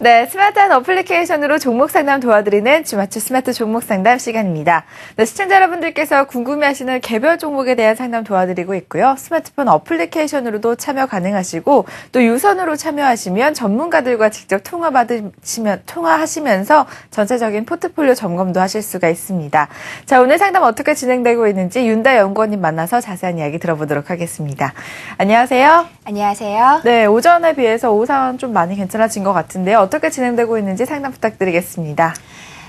네, 스마트한 어플리케이션으로 종목 상담 도와드리는 주맞추 스마트 종목 상담 시간입니다. 네, 시청자 여러분들께서 궁금해하시는 개별 종목에 대한 상담 도와드리고 있고요. 스마트폰 어플리케이션으로도 참여 가능하시고 또 유선으로 참여하시면 전문가들과 직접 통화하시면서 전체적인 포트폴리오 점검도 하실 수가 있습니다. 자, 오늘 상담 어떻게 진행되고 있는지 윤다 연구원님 만나서 자세한 이야기 들어보도록 하겠습니다. 안녕하세요. 안녕하세요. 네, 오전에 비해서 오후 상황 좀 많이 괜찮아진 것 같은데요. 어떻게 진행되고 있는지 상담 부탁드리겠습니다.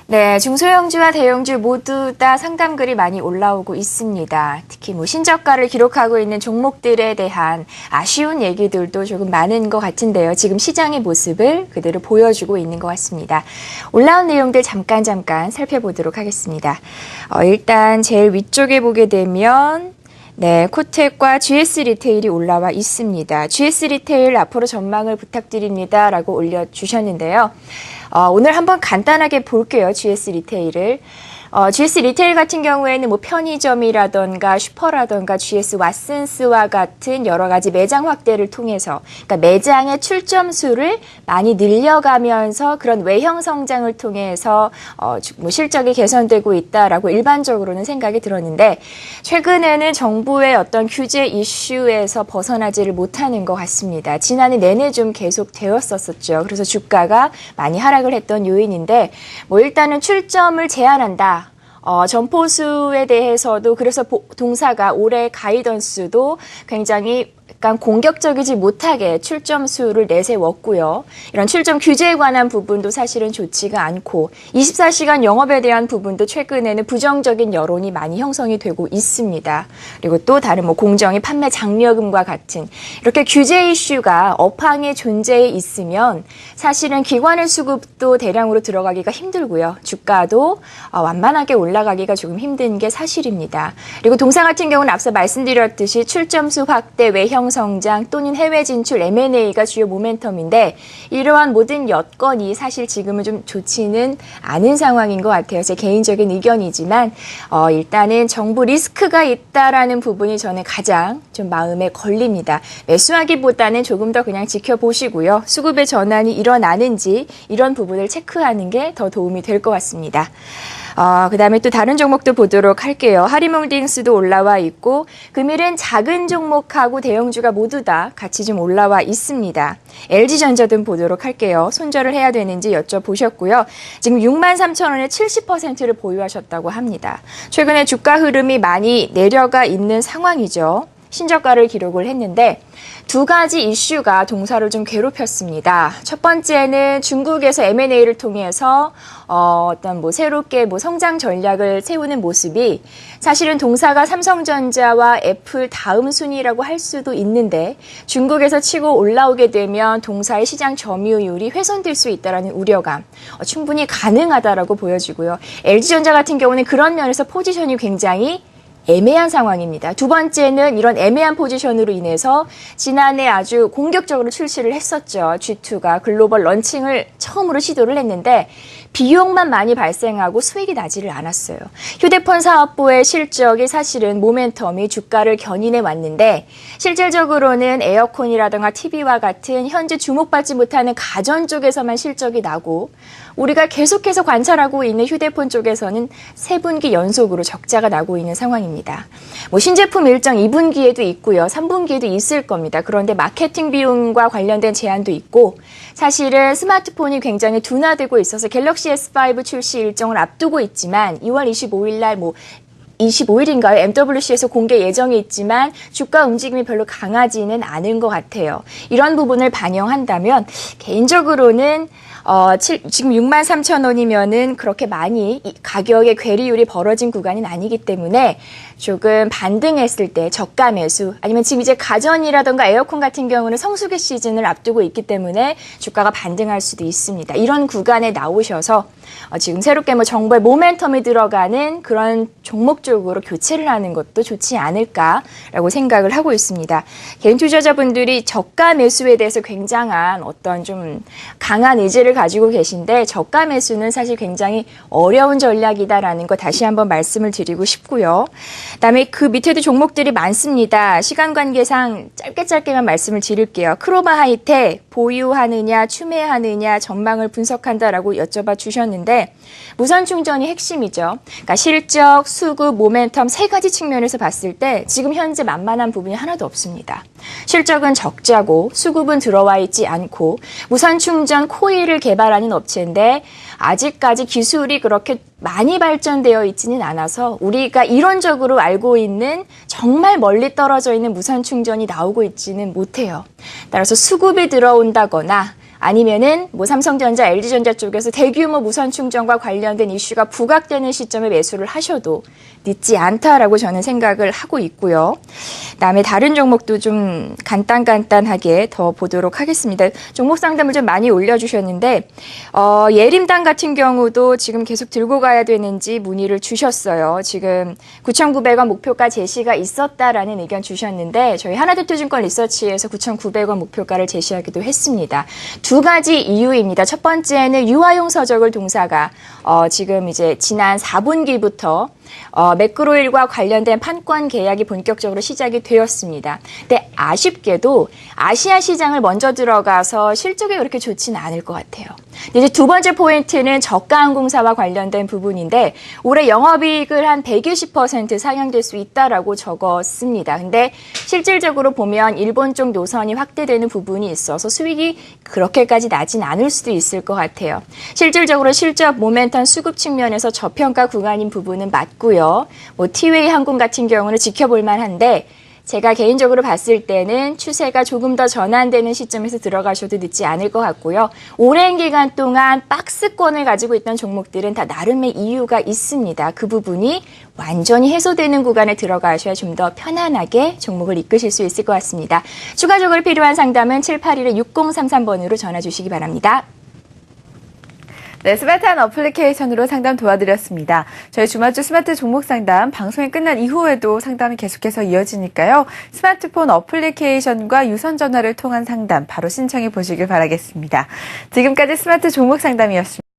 네, 중소형주와 대형주 모두 다 상담글이 많이 올라오고 있습니다. 특히 신저가를 기록하고 있는 종목들에 대한 아쉬운 얘기들도 조금 많은 것 같은데요. 지금 시장의 모습을 그대로 보여주고 있는 것 같습니다. 올라온 내용들 잠깐 살펴보도록 하겠습니다. 일단 제일 위쪽에 보게 되면 네, 코텍과 GS 리테일이 올라와 있습니다. GS 리테일 앞으로 전망을 부탁드립니다. 라고 올려주셨는데요. 오늘 한번 간단하게 볼게요. GS 리테일을. GS 리테일 같은 경우에는 편의점이라던가 슈퍼라던가 GS 왓슨스와 같은 여러 가지 매장 확대를 통해서, 그러니까 매장의 출점 수를 많이 늘려가면서 그런 외형 성장을 통해서 실적이 개선되고 있다라고 일반적으로는 생각이 들었는데, 최근에는 정부의 어떤 규제 이슈에서 벗어나지를 못하는 것 같습니다. 지난해 내내 좀 계속 되었었죠. 그래서 주가가 많이 하락을 했던 요인인데, 일단은 출점을 제한한다. 점포수에 대해서도 그래서 동사가 올해 가이던스도 굉장히 약간 공격적이지 못하게 출점 수를 내세웠고요. 이런 출점 규제에 관한 부분도 사실은 좋지가 않고 24시간 영업에 대한 부분도 최근에는 부정적인 여론이 많이 형성이 되고 있습니다. 그리고 또 다른 공정위 판매 장려금과 같은 이렇게 규제 이슈가 업황에 존재해 있으면 사실은 기관의 수급도 대량으로 들어가기가 힘들고요. 주가도 완만하게 올라가기가 조금 힘든 게 사실입니다. 그리고 동사 같은 경우는 앞서 말씀드렸듯이 출점 수 확대, 외형 성장 또는 해외 진출 M&A가 주요 모멘텀인데 이러한 모든 여건이 사실 지금은 좀 좋지는 않은 상황인 것 같아요. 제 개인적인 의견이지만 일단은 정부 리스크가 있다라는 부분이 저는 가장 좀 마음에 걸립니다. 매수하기보다는 조금 더 그냥 지켜보시고요. 수급의 전환이 일어나는지 이런 부분을 체크하는 게 더 도움이 될 것 같습니다. 그 다음에 또 다른 종목도 보도록 할게요. 하리몰딩스도 올라와 있고 금일은 작은 종목하고 대형주가 모두 다 같이 좀 올라와 있습니다. LG전자 등 보도록 할게요. 손절을 해야 되는지 여쭤보셨고요. 지금 63,000원에 70%를 보유하셨다고 합니다. 최근에 주가 흐름이 많이 내려가 있는 상황이죠. 신저가를 기록을 했는데 두 가지 이슈가 동사를 좀 괴롭혔습니다. 첫 번째는 중국에서 M&A를 통해서 어떤 새롭게 성장 전략을 세우는 모습이 사실은 동사가 삼성전자와 애플 다음 순위라고 할 수도 있는데 중국에서 치고 올라오게 되면 동사의 시장 점유율이 훼손될 수 있다는 우려감 충분히 가능하다라고 보여지고요. LG전자 같은 경우는 그런 면에서 포지션이 굉장히 애매한 상황입니다. 두 번째는 이런 애매한 포지션으로 인해서 지난해 아주 공격적으로 출시를 했었죠. G2가 글로벌 런칭을 처음으로 시도를 했는데 비용만 많이 발생하고 수익이 나지를 않았어요. 휴대폰 사업부의 실적이 사실은 모멘텀이 주가를 견인해 왔는데 실질적으로는 에어컨이라든가 TV와 같은 현재 주목받지 못하는 가전 쪽에서만 실적이 나고 우리가 계속해서 관찰하고 있는 휴대폰 쪽에서는 3분기 연속으로 적자가 나고 있는 상황입니다. 신제품 일정 2분기에도 있고요. 3분기에도 있을 겁니다. 그런데 마케팅 비용과 관련된 제한도 있고 사실은 스마트폰이 굉장히 둔화되고 있어서 갤럭시 S5 출시 일정을 앞두고 있지만 2월 25일 날 25일인가요? MWC에서 공개 예정이 있지만 주가 움직임이 별로 강하지는 않은 것 같아요. 이런 부분을 반영한다면 개인적으로는 지금 63,000원이면은 그렇게 많이 가격의 괴리율이 벌어진 구간은 아니기 때문에 조금 반등했을 때 저가 매수 아니면 지금 이제 가전이라던가 에어컨 같은 경우는 성수기 시즌을 앞두고 있기 때문에 주가가 반등할 수도 있습니다. 이런 구간에 나오셔서 지금 새롭게 정부의 모멘텀이 들어가는 그런 종목 쪽 쪽으로 교체를 하는 것도 좋지 않을까라고 생각을 하고 있습니다. 개인 투자자분들이 저가 매수에 대해서 굉장한 어떤 좀 강한 의지를 가지고 계신데 저가 매수는 사실 굉장히 어려운 전략이다라는 거 다시 한번 말씀을 드리고 싶고요. 그다음에 그 밑에도 종목들이 많습니다. 시간 관계상 짧게만 말씀을 드릴게요. 크로마 하이텍 보유하느냐 추매하느냐 전망을 분석한다라고 여쭤봐 주셨는데 무선 충전이 핵심이죠. 그러니까 실적, 수급, 모멘텀 세 가지 측면에서 봤을 때 지금 현재 만만한 부분이 하나도 없습니다. 실적은 적자고 수급은 들어와 있지 않고 무선 충전 코일을 개발하는 업체인데 아직까지 기술이 그렇게 많이 발전되어 있지는 않아서 우리가 이론적으로 알고 있는 정말 멀리 떨어져 있는 무선 충전이 나오고 있지는 못해요. 따라서 수급이 들어온다거나 아니면은 뭐 삼성전자, LG전자 쪽에서 대규모 무선 충전과 관련된 이슈가 부각되는 시점에 매수를 하셔도 늦지 않다라고 저는 생각을 하고 있고요. 그다음에 다른 종목도 좀 간단하게 더 보도록 하겠습니다. 종목 상담을 좀 많이 올려주셨는데 예림당 같은 경우도 지금 계속 들고 가야 되는지 문의를 주셨어요. 지금 9,900원 목표가 제시가 있었다라는 의견 주셨는데 저희 하나투투증권 리서치에서 9,900원 목표가를 제시하기도 했습니다. 두 가지 이유입니다. 첫 번째는 유아용 서적을 동사가 지금 이제 지난 4분기부터 매크로일과 관련된 판권 계약이 본격적으로 시작이 되었습니다. 근데 아쉽게도 아시아 시장을 먼저 들어가서 실적이 그렇게 좋지는 않을 것 같아요. 이제 두 번째 포인트는 저가 항공사와 관련된 부분인데 올해 영업이익을 한 120% 상향될 수 있다라고 적었습니다. 근데 실질적으로 보면 일본 쪽 노선이 확대되는 부분이 있어서 수익이 그렇게까지 나진 않을 수도 있을 것 같아요. 실질적으로 실적 모멘텀 수급 측면에서 저평가 구간인 부분은 맞고요. 뭐 티웨이 항공 같은 경우는 지켜볼 만한데 제가 개인적으로 봤을 때는 추세가 조금 더 전환되는 시점에서 들어가셔도 늦지 않을 것 같고요. 오랜 기간 동안 박스권을 가지고 있던 종목들은 다 나름의 이유가 있습니다. 그 부분이 완전히 해소되는 구간에 들어가셔야 좀 더 편안하게 종목을 이끄실 수 있을 것 같습니다. 추가적으로 필요한 상담은 7811-6033번으로 전화 주시기 바랍니다. 네, 스마트한 어플리케이션으로 상담 도와드렸습니다. 저희 주말주 스마트 종목 상담 방송이 끝난 이후에도 상담이 계속해서 이어지니까요. 스마트폰 어플리케이션과 유선 전화를 통한 상담 바로 신청해 보시길 바라겠습니다. 지금까지 스마트 종목 상담이었습니다.